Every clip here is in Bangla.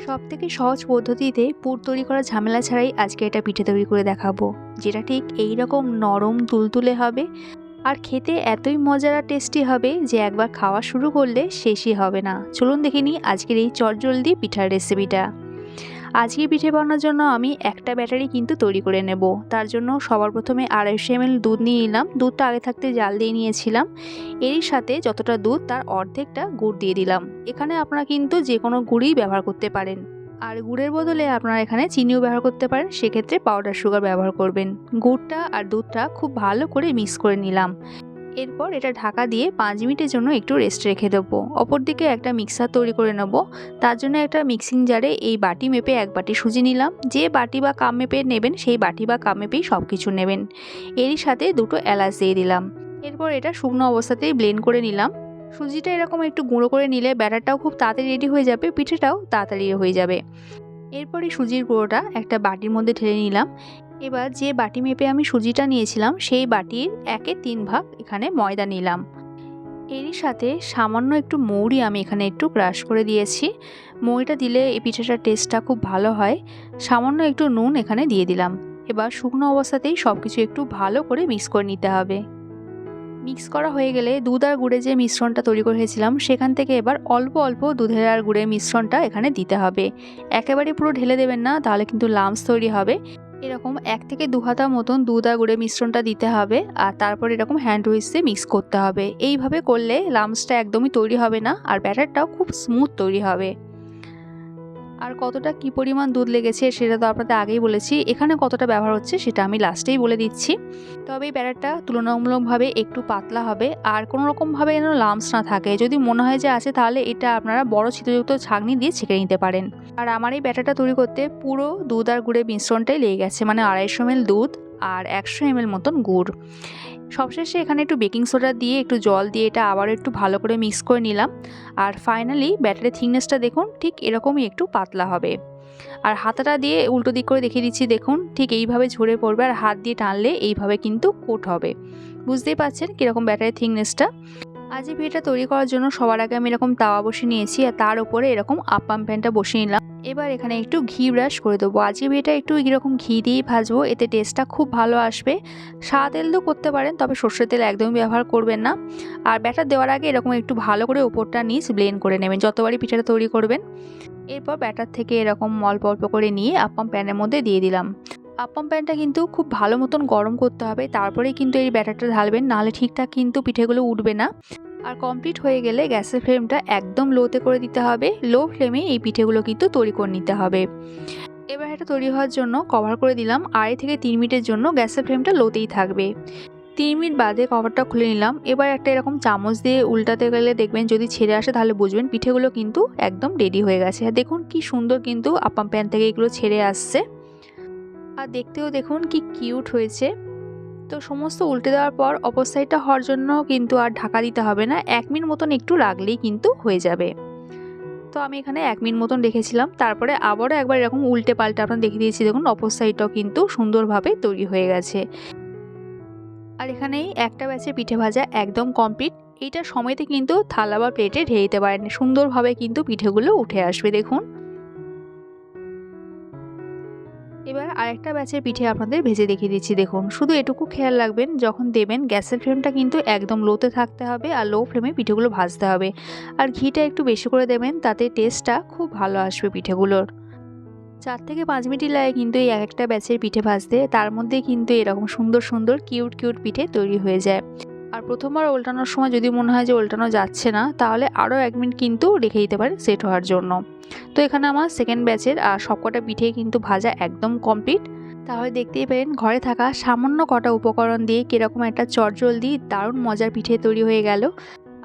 সবথেকে সহজ পদ্ধতিতে পুর তৈরি করা ঝামেলা ছাড়াই আজকে এটা পিঠে তৈরি করে দেখাবো, যেটা ঠিক এই রকম নরম তুলতুলে হবে আর খেতে এতই মজার আর টেস্টি হবে যে একবার খাওয়া শুরু করলে শেষই হবে না। চলুন দেখে নিই আজকের এই চটজলদি পিঠার রেসিপিটা। আজকে পিঠে বানানোর জন্য আমি একটা ব্যাটারি কিন্তু তৈরি করে নেব। তার জন্য সবার প্রথমে 250 ml দুধ নিয়ে নিলাম। দুধটা আগে থাকতে জাল দিয়ে নিয়েছিলাম। এরই সাথে যতটা দুধ তার অর্ধেকটা গুড় দিয়ে দিলাম। এখানে আপনারা কিন্তু যে কোনো গুড়ই ব্যবহার করতে পারেন, আর গুড়ের বদলে আপনারা এখানে চিনিও ব্যবহার করতে পারেন, সেক্ষেত্রে পাউডার সুগার ব্যবহার করবেন। গুড়টা আর দুধটা খুব ভালো করে মিক্স করে নিলাম। এরপর এটা ঢাকা দিয়ে 5 মিনিটের জন্য একটু রেস্ট রেখে দেবো। অপরদিকে একটা মিক্সার তৈরি করে নেব। তার জন্য একটা মিক্সিং জারে এই বাটি মেপে 1 বাটি সুজি নিলাম। যে বাটি বা কাপ মেপে নেবেন সেই বাটি বা কাপ মেপেই সব কিছু নেবেন। এরই সাথে 2টো এলাচ দিয়ে দিলাম। এরপর এটা শুকনো অবস্থাতেই ব্লেন্ড করে নিলাম। সুজিটা এরকম একটু গুঁড়ো করে নিলে ব্যাটারটাও খুব তাড়াতাড়ি রেডি হয়ে যাবে, পিঠেটাও তাড়াতাড়ি হয়ে যাবে। এরপরই সুজির গুঁড়োটা একটা বাটির মধ্যে ঢেলে নিলাম। এবার যে বাটি মেপে আমি সুজিটা নিয়েছিলাম সেই বাটির 1/3 ভাগ এখানে ময়দা নিলাম। এরই সাথে সামান্য একটু মৌরি আমি এখানে একটু ক্রাশ করে দিয়েছি। মৌরিটা দিলে এই পিঠাটার টেস্টটা খুব ভালো হয়। সামান্য একটু নুন এখানে দিয়ে দিলাম। এবার শুকনো অবস্থাতেই সব কিছু একটু ভালো করে মিক্স করে নিতে হবে। মিক্স করা হয়ে গেলে দুধ আর গুড়ের যে মিশ্রণটা তৈরি করে রেখেছিলাম সেখান থেকে এবার অল্প অল্প দুধের আর গুড়ের মিশ্রণটা এখানে দিতে হবে। একেবারে পুরো ঢেলে দেবেন না, তাহলে কিন্তু লাম্পস তৈরি হবে। এরকম 1 থেকে 2 হাতা মতন দুধ আর গুড়ের মিশ্রণটা দিতে হবে, আর তারপর এরকম হ্যান্ড হুইস্কে মিক্স করতে হবে। এইভাবে করলে লাম্পসটা একদমই তৈরি হবে না, আর ব্যাটারটাও খুব স্মুথ তৈরি হবে। আর কতটা কি পরিমাণ দুধ লেগেছে সেটা তো আপনাদের আগেই বলেছি। এখানে কতটা ব্যবহার হচ্ছে সেটা আমি লাস্টেই বলে দিচ্ছি। তবে এই ব্যাটারটা তুলনামূলকভাবে একটু পাতলা হবে, আর কোনো রকমভাবে যেন লাম্পস না থাকে। যদি মনে হয় যে আছে, তাহলে এটা আপনারা বড় ছিদ্রযুক্ত ছাঁকনি দিয়ে ছেঁকে নিতে পারেন। আর আমার এই ব্যাটারটা তৈরি করতে পুরো দুধ আর গুড়ের মিশ্রণটাই লেগে গেছে, মানে 250 ml দুধ আর 100 ml মতন গুড়। সবশেষে এখানে একটু বেকিং সোডা দিয়ে একটু জল দিয়ে এটা আবার একটু ভালো করে মিক্স করে নিলাম। আর ফাইনালি ব্যাটারের থিকনেসটা দেখুন, ঠিক এরকমই একটু পাতলা হবে। আর হাতাটা দিয়ে উল্টো দিক করে দেখিয়ে দিচ্ছি, দেখুন ঠিক এইভাবে ঝরে পড়বে, আর হাত দিয়ে টানলে এইভাবে কিন্তু কোট হবে। বুঝতেই পারছেন কীরকম ব্যাটারের থিকনেসটা। আজ এই পিঠাটা তৈরি করার জন্য সবার আগে আমি এরকম তাওয়া বসিয়ে নিয়েছি, আর তার উপরে এরকম আপ্পাম প্যানটা বসিয়ে নিলাম। এবার এখানে একটু ঘি ব্রাশ করে দেবো। আজকে পিঠাটা একটু এরকম ঘি দিয়েই ভাজবো, এতে টেস্টটা খুব ভালো আসবে। সাদা তেল দিয়েও করতে পারেন, তবে সর্ষের তেল একদমই ব্যবহার করবেন না। আর ব্যাটার দেওয়ার আগে এরকম একটু ভালো করে ওপরটা নিচ ব্লেন্ড করে নেবেন যতবারই পিঠাটা তৈরি করবেন। এরপর ব্যাটার থেকে এরকম অল্প অল্প করে নিয়ে আপ্পাম প্যানের মধ্যে দিয়ে দিলাম। আপ্পাম প্যানটা কিন্তু খুব ভালো মতন গরম করতে হবে, তারপরেই কিন্তু এই ব্যাটারটা ঢালবেন, নাহলে ঠিকঠাক কিন্তু পিঠেগুলো উঠবে না। আর কমপ্লিট হয়ে গেলে গ্যাসের ফ্লেমটা একদম লোতে করে দিতে হবে। লো ফ্লেমে এই পিঠেগুলো কিন্তু তৈরি করে নিতে হবে। এবার এটা তৈরি হওয়ার জন্য কভার করে দিলাম। 2.5 থেকে 3 মিনিটের জন্য গ্যাসের ফ্লেমটা লোতেই থাকবে। 3 মিনিট বাদে কভারটা খুলে নিলাম। এবার একটা এরকম চামচ দিয়ে উল্টাতে গেলে দেখবেন যদি ছেড়ে আসে, তাহলে বুঝবেন পিঠেগুলো কিন্তু একদম রেডি হয়ে গেছে। আর দেখুন কি সুন্দর কিন্তু আপ্পাম প্যান থেকে এগুলো ছেড়ে আসছে, আর দেখতেও দেখুন কি কিউট হয়েছে। তো সমস্ত উল্টে দেওয়ার পর অপর সাইডটা হওয়ার জন্য কিন্তু আর ঢাকা দিতে হবে না, 1 মিনিট মতন একটু রাখলেই কিন্তু হয়ে যাবে। তো আমি এখানে 1 মিনিট মতন রেখেছিলাম, তারপরে আবারও একবার এরকম উল্টে পাল্টে আপনার দেখিয়ে দিয়েছি। দেখুন অপর সাইডটাও কিন্তু সুন্দরভাবে তৈরি হয়ে গেছে। আর এখানেই একটা ব্যাচে পিঠে ভাজা একদম কমপ্লিট। এইটা সময়তে কিন্তু থালা বা প্লেটে ঢেলে দিতে পারেন, সুন্দরভাবে কিন্তু পিঠেগুলো উঠে আসবে। দেখুন এবার আরেকটা ব্যাচের পিঠে আপনাদের ভেজে দেখিয়ে দিচ্ছি। দেখুন শুধু এটুকু খেয়াল রাখবেন, যখন দেবেন গ্যাসের ফ্লেমটা কিন্তু একদম লোতে থাকতে হবে, আর লো ফ্লেমে পিঠেগুলো ভাজতে হবে। আর ঘিটা একটু বেশি করে দেবেন, তাতে টেস্টটা খুব ভালো আসবে পিঠেগুলোর। 4 থেকে 5 মিনিট লাগে কিন্তু এই একটা ব্যাচের পিঠে ভাজতে, তার মধ্যে কিন্তু এরকম সুন্দর সুন্দর কিউট কিউট পিঠে তৈরি হয়ে যায়। আর প্রথমবার উল্টানোর সময় যদি মনে হয় যে উল্টানো যাচ্ছে না, তাহলে আরও 1 মিনিট কিন্তু রেখে দিতে পারেন সেট হওয়ার জন্য। তো এখানে আমার সেকেন্ড ব্যাচের আর সবকটা পিঠে কিন্তু ভাজা একদম কমপ্লিট। তাহলে দেখতেই পেলেন ঘরে থাকা সামান্য কটা উপকরণ দিয়ে কীরকম একটা চটজলদি দারুণ মজার পিঠে তৈরি হয়ে গেল।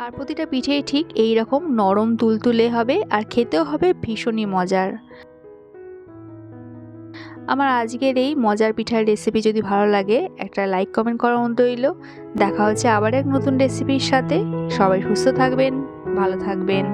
আর প্রতিটা পিঠেই ঠিক এই রকম নরম তুলতুলে হবে, আর খেতেও হবে ভীষণই মজার। আমার আজকের এই মজার পিঠার রেসিপি যদি ভালো লাগে, একটা লাইক কমেন্ট করার অনুরোধ রইল। দেখা হচ্ছে আবার এক নতুন রেসিপির সাথে। সবাই সুস্থ থাকবেন, ভালো থাকবেন।